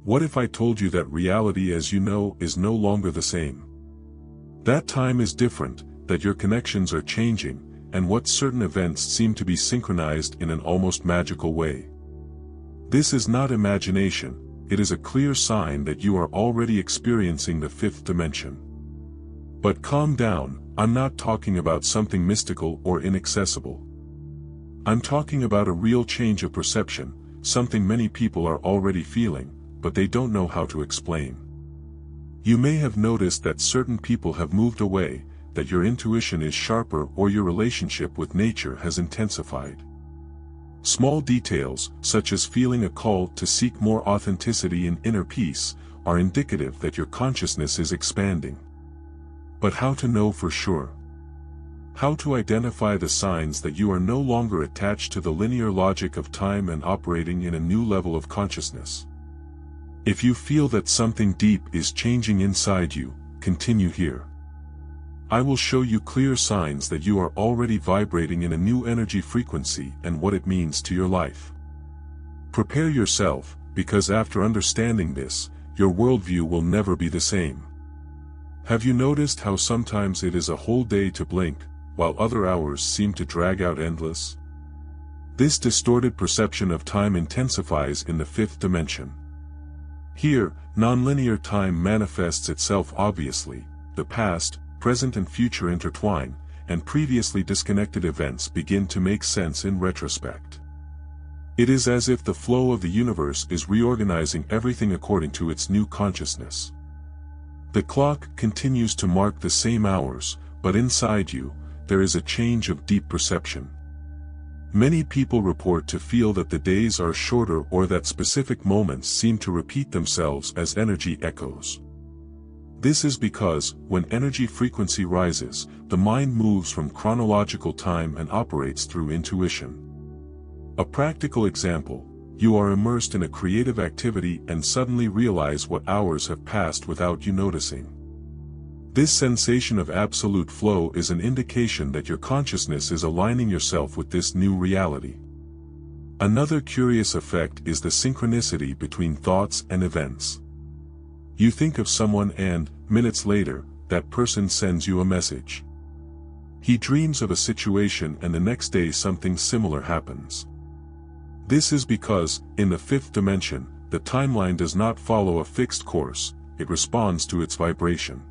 What if I told you that reality as you know is no longer the same? That time is different, that your connections are changing, and what certain events seem to be synchronized in an almost magical way. This is not imagination, it is a clear sign that you are already experiencing the fifth dimension. But calm down, I'm not talking about something mystical or inaccessible. I'm talking about a real change of perception, something many people are already feeling, but they don't know how to explain. You may have noticed that certain people have moved away, that your intuition is sharper or your relationship with nature has intensified. Small details, such as feeling a call to seek more authenticity and inner peace, are indicative that your consciousness is expanding. But how to know for sure? How to identify the signs that you are no longer attached to the linear logic of time and operating in a new level of consciousness? If you feel that something deep is changing inside you, continue here. I will show you clear signs that you are already vibrating in a new energy frequency and what it means to your life. Prepare yourself, because after understanding this, your worldview will never be the same. Have you noticed how sometimes it is a whole day to blink, while other hours seem to drag out endless? This distorted perception of time intensifies in the fifth dimension. Here, nonlinear time manifests itself obviously. The past, present and future intertwine, and previously disconnected events begin to make sense in retrospect. It is as if the flow of the universe is reorganizing everything according to its new consciousness. The clock continues to mark the same hours, but inside you, there is a change of deep perception. Many people report to feel that the days are shorter or that specific moments seem to repeat themselves as energy echoes. This is because, when energy frequency rises, the mind moves from chronological time and operates through intuition. A practical example: you are immersed in a creative activity and suddenly realize what hours have passed without you noticing. This sensation of absolute flow is an indication that your consciousness is aligning yourself with this new reality. Another curious effect is the synchronicity between thoughts and events. You think of someone and, minutes later, that person sends you a message. He dreams of a situation and the next day something similar happens. This is because, in the fifth dimension, the timeline does not follow a fixed course, it responds to its vibration.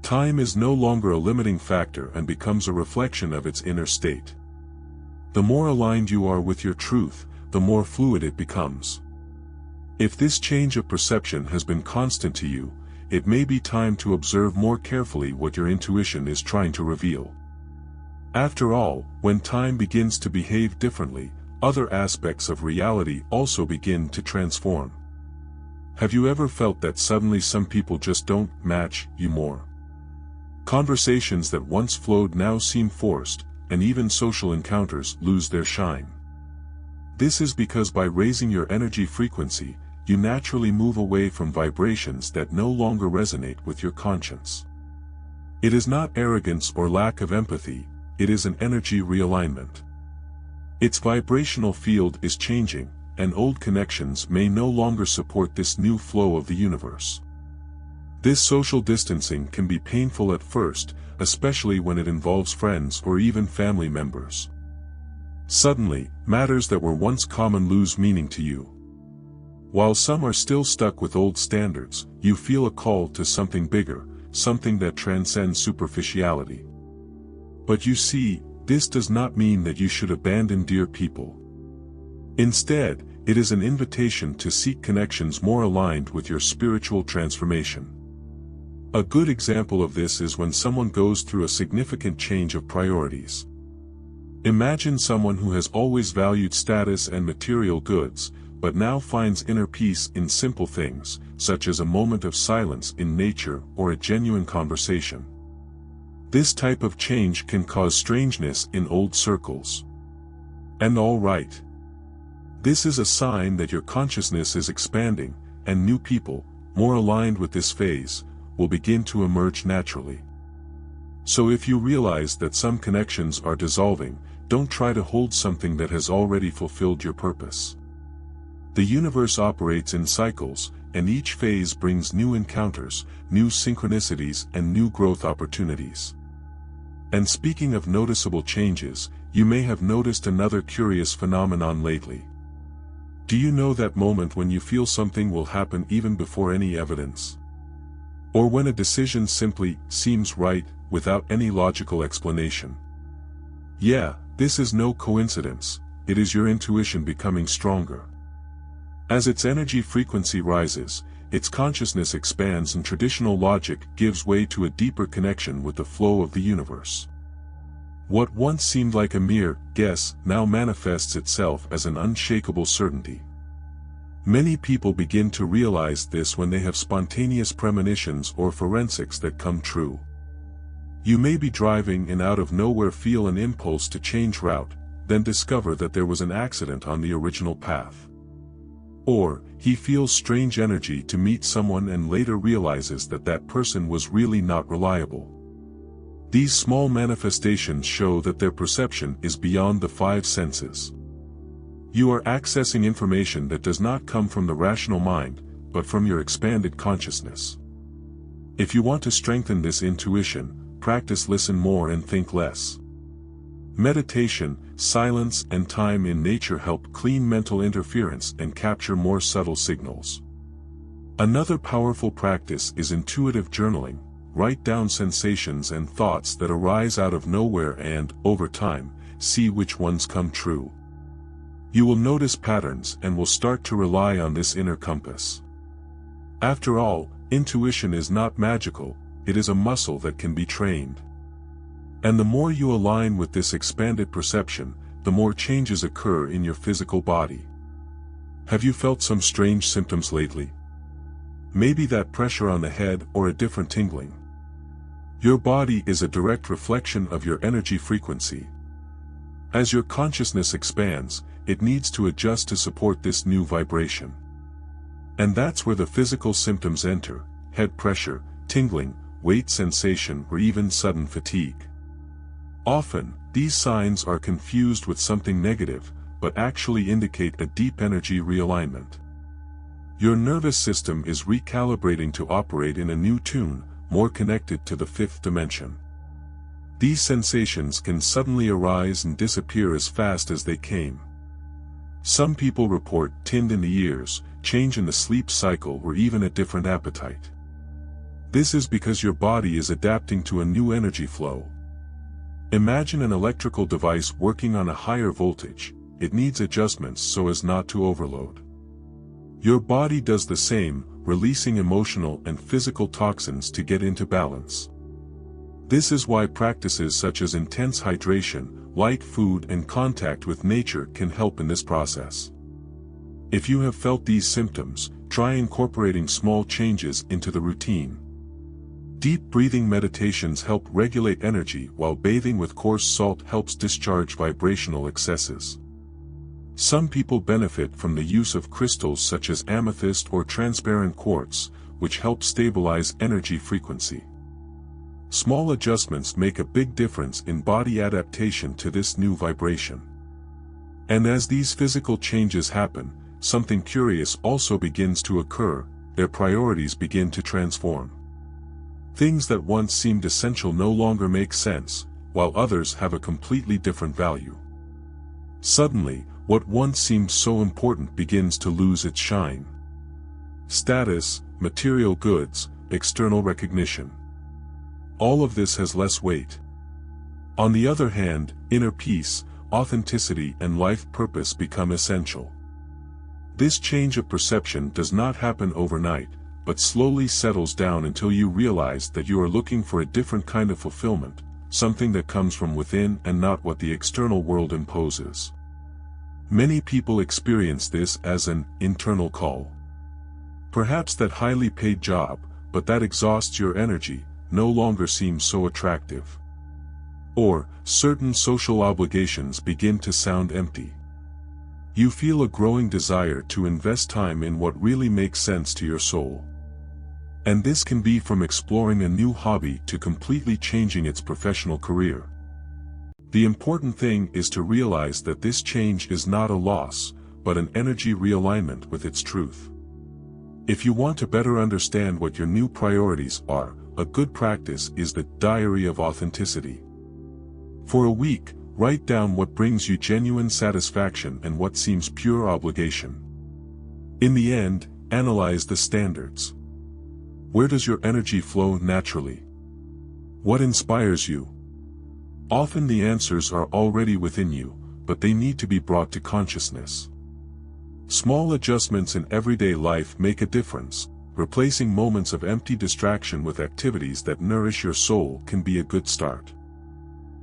Time is no longer a limiting factor and becomes a reflection of its inner state. The more aligned you are with your truth, the more fluid it becomes. If this change of perception has been constant to you, it may be time to observe more carefully what your intuition is trying to reveal. After all, when time begins to behave differently, other aspects of reality also begin to transform. Have you ever felt that suddenly some people just don't match you more? Conversations that once flowed now seem forced, and even social encounters lose their shine. This is because by raising your energy frequency, you naturally move away from vibrations that no longer resonate with your conscience. It is not arrogance or lack of empathy, it is an energy realignment. Its vibrational field is changing, and old connections may no longer support this new flow of the universe. This social distancing can be painful at first, especially when it involves friends or even family members. Suddenly, matters that were once common lose meaning to you. While some are still stuck with old standards, you feel a call to something bigger, something that transcends superficiality. But you see, this does not mean that you should abandon dear people. Instead, it is an invitation to seek connections more aligned with your spiritual transformation. A good example of this is when someone goes through a significant change of priorities. Imagine someone who has always valued status and material goods, but now finds inner peace in simple things, such as a moment of silence in nature or a genuine conversation. This type of change can cause strangeness in old circles. And all right. This is a sign that your consciousness is expanding, and new people, more aligned with this phase, will begin to emerge naturally. So if you realize that some connections are dissolving, don't try to hold something that has already fulfilled your purpose. The universe operates in cycles, and each phase brings new encounters, new synchronicities, and new growth opportunities. And speaking of noticeable changes, you may have noticed another curious phenomenon lately. Do you know that moment when you feel something will happen even before any evidence? Or when a decision simply seems right, without any logical explanation? Yeah, this is no coincidence, it is your intuition becoming stronger. As its energy frequency rises, its consciousness expands and traditional logic gives way to a deeper connection with the flow of the universe. What once seemed like a mere guess now manifests itself as an unshakable certainty. Many people begin to realize this when they have spontaneous premonitions or forensics that come true. You may be driving and out of nowhere feel an impulse to change route, then discover that there was an accident on the original path. Or, he feels strange energy to meet someone and later realizes that that person was really not reliable. These small manifestations show that their perception is beyond the five senses. You are accessing information that does not come from the rational mind, but from your expanded consciousness. If you want to strengthen this intuition, practice listen more and think less. Meditation, silence, and time in nature help clean mental interference and capture more subtle signals. Another powerful practice is intuitive journaling. Write down sensations and thoughts that arise out of nowhere and, over time, see which ones come true. You will notice patterns and will start to rely on this inner compass. After all, intuition is not magical, it is a muscle that can be trained. And the more you align with this expanded perception, the more changes occur in your physical body. Have you felt some strange symptoms lately? Maybe that pressure on the head or a different tingling. Your body is a direct reflection of your energy frequency. As your consciousness expands, it needs to adjust to support this new vibration. And that's where the physical symptoms enter: head pressure, tingling, weight sensation, or even sudden fatigue. Often, these signs are confused with something negative, but actually indicate a deep energy realignment. Your nervous system is recalibrating to operate in a new tune, more connected to the fifth dimension. These sensations can suddenly arise and disappear as fast as they came. Some people report tin in the ears, change in the sleep cycle, or even a different appetite. This is because your body is adapting to a new energy flow. Imagine an electrical device working on a higher voltage. It needs adjustments so as not to overload. Your body does the same, releasing emotional and physical toxins to get into balance. This is why practices such as intense hydration, light food, and contact with nature can help in this process. If you have felt these symptoms, try incorporating small changes into the routine. Deep breathing meditations help regulate energy, while bathing with coarse salt helps discharge vibrational excesses. Some people benefit from the use of crystals such as amethyst or transparent quartz, which help stabilize energy frequency. Small adjustments make a big difference in body adaptation to this new vibration. And as these physical changes happen, something curious also begins to occur: their priorities begin to transform. Things that once seemed essential no longer make sense, while others have a completely different value. Suddenly, what once seemed so important begins to lose its shine. Status, material goods, external recognition. All of this has less weight. On the other hand, inner peace, authenticity, and life purpose become essential. This change of perception does not happen overnight, but slowly settles down until you realize that you are looking for a different kind of fulfillment, something that comes from within and not what the external world imposes. Many people experience this as an internal call. Perhaps that highly paid job, but that exhausts your energy, no longer seems so attractive. Or, certain social obligations begin to sound empty. You feel a growing desire to invest time in what really makes sense to your soul. And this can be from exploring a new hobby to completely changing its professional career. The important thing is to realize that this change is not a loss, but an energy realignment with its truth. If you want to better understand what your new priorities are, a good practice is the diary of authenticity. For a week, write down what brings you genuine satisfaction and what seems pure obligation. In the end, analyze the standards. Where does your energy flow naturally? What inspires you? Often the answers are already within you, but they need to be brought to consciousness. Small adjustments in everyday life make a difference. Replacing moments of empty distraction with activities that nourish your soul can be a good start.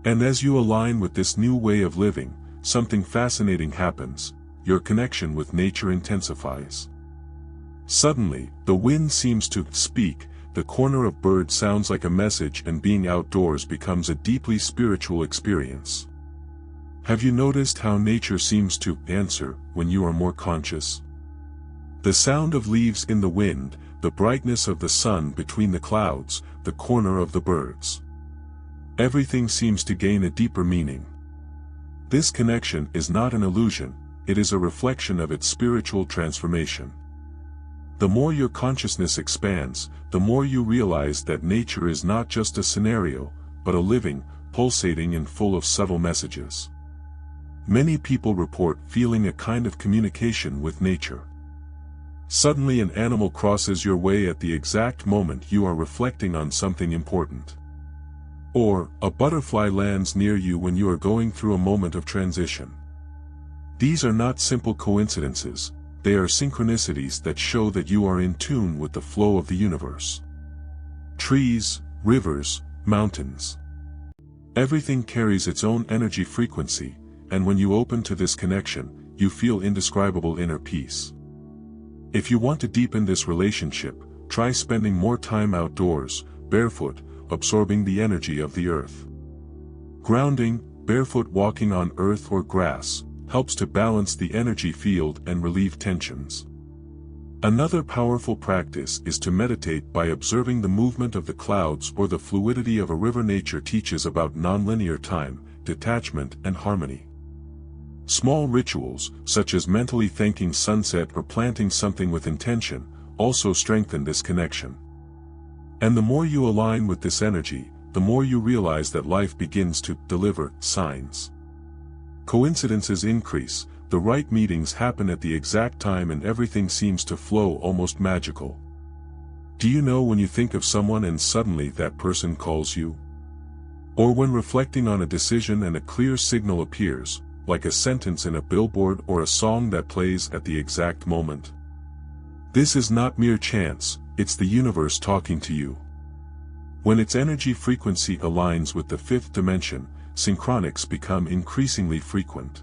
And as you align with this new way of living, something fascinating happens. Your connection with nature intensifies. Suddenly, the wind seems to speak, the corner of bird sounds like a message, and being outdoors becomes a deeply spiritual experience. Have you noticed how nature seems to answer when you are more conscious? The sound of leaves in the wind, the brightness of the sun between the clouds, the corner of the birds. Everything seems to gain a deeper meaning. This connection is not an illusion, it is a reflection of its spiritual transformation. The more your consciousness expands, the more you realize that nature is not just a scenario, but a living, pulsating and full of subtle messages. Many people report feeling a kind of communication with nature. Suddenly an animal crosses your way at the exact moment you are reflecting on something important. Or, a butterfly lands near you when you are going through a moment of transition. These are not simple coincidences, they are synchronicities that show that you are in tune with the flow of the universe. Trees, rivers, mountains. Everything carries its own energy frequency, and when you open to this connection, you feel indescribable inner peace. If you want to deepen this relationship, try spending more time outdoors, barefoot, absorbing the energy of the earth. Grounding, barefoot walking on earth or grass, helps to balance the energy field and relieve tensions. Another powerful practice is to meditate by observing the movement of the clouds or the fluidity of a river. Nature teaches about nonlinear time, detachment and harmony. Small rituals, such as mentally thanking sunset or planting something with intention, also strengthen this connection. And the more you align with this energy, the more you realize that life begins to deliver signs. Coincidences increase, the right meetings happen at the exact time, and everything seems to flow almost magical. Do you know when you think of someone and suddenly that person calls you? Or when reflecting on a decision and a clear signal appears, like a sentence in a billboard or a song that plays at the exact moment? This is not mere chance, it's the universe talking to you. When its energy frequency aligns with the fifth dimension, synchronics become increasingly frequent.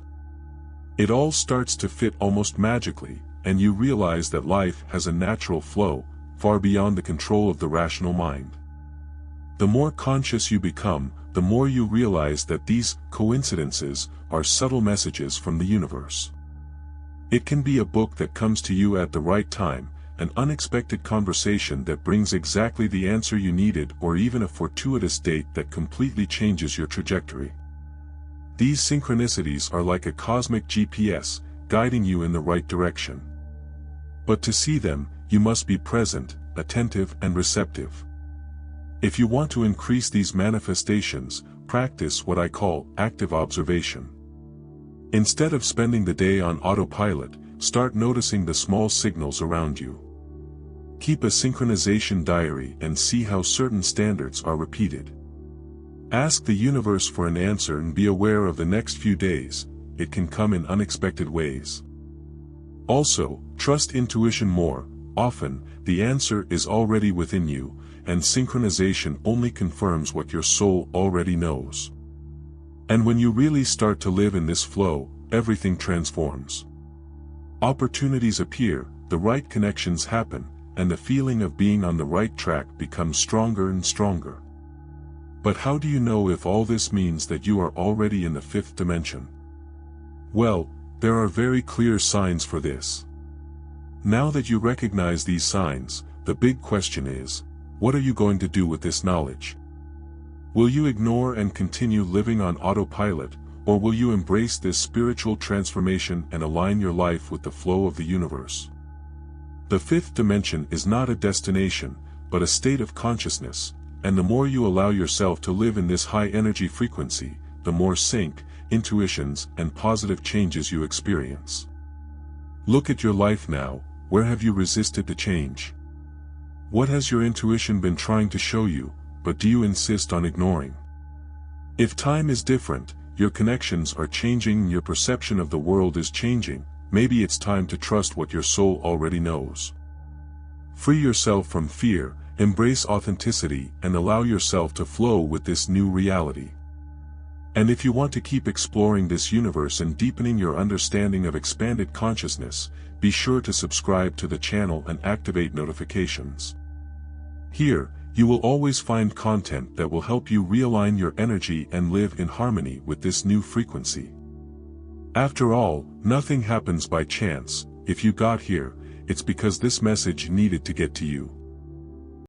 It all starts to fit almost magically, and you realize that life has a natural flow, far beyond the control of the rational mind. The more conscious you become, the more you realize that these coincidences are subtle messages from the universe. It can be a book that comes to you at the right time, an unexpected conversation that brings exactly the answer you needed, or even a fortuitous date that completely changes your trajectory. These synchronicities are like a cosmic GPS, guiding you in the right direction. But to see them, you must be present, attentive and receptive. If you want to increase these manifestations, practice what I call active observation. Instead of spending the day on autopilot, start noticing the small signals around you. Keep a synchronization diary and see how certain standards are repeated. Ask the universe for an answer and be aware of the next few days, it can come in unexpected ways. Also, trust intuition more. Often, the answer is already within you, and synchronization only confirms what your soul already knows. And when you really start to live in this flow, everything transforms. Opportunities appear, the right connections happen, and the feeling of being on the right track becomes stronger and stronger. But how do you know if all this means that you are already in the fifth dimension? Well, there are very clear signs for this. Now that you recognize these signs, the big question is, what are you going to do with this knowledge? Will you ignore and continue living on autopilot, or will you embrace this spiritual transformation and align your life with the flow of the universe? The fifth dimension is not a destination, but a state of consciousness, and the more you allow yourself to live in this high-energy frequency, the more sync, intuitions, and positive changes you experience. Look at your life now. Where have you resisted the change? What has your intuition been trying to show you, but do you insist on ignoring? If time is different, your connections are changing and your perception of the world is changing, maybe it's time to trust what your soul already knows. Free yourself from fear, embrace authenticity, and allow yourself to flow with this new reality. And if you want to keep exploring this universe and deepening your understanding of expanded consciousness, be sure to subscribe to the channel and activate notifications. Here, you will always find content that will help you realign your energy and live in harmony with this new frequency. After all, nothing happens by chance. If you got here, it's because this message needed to get to you.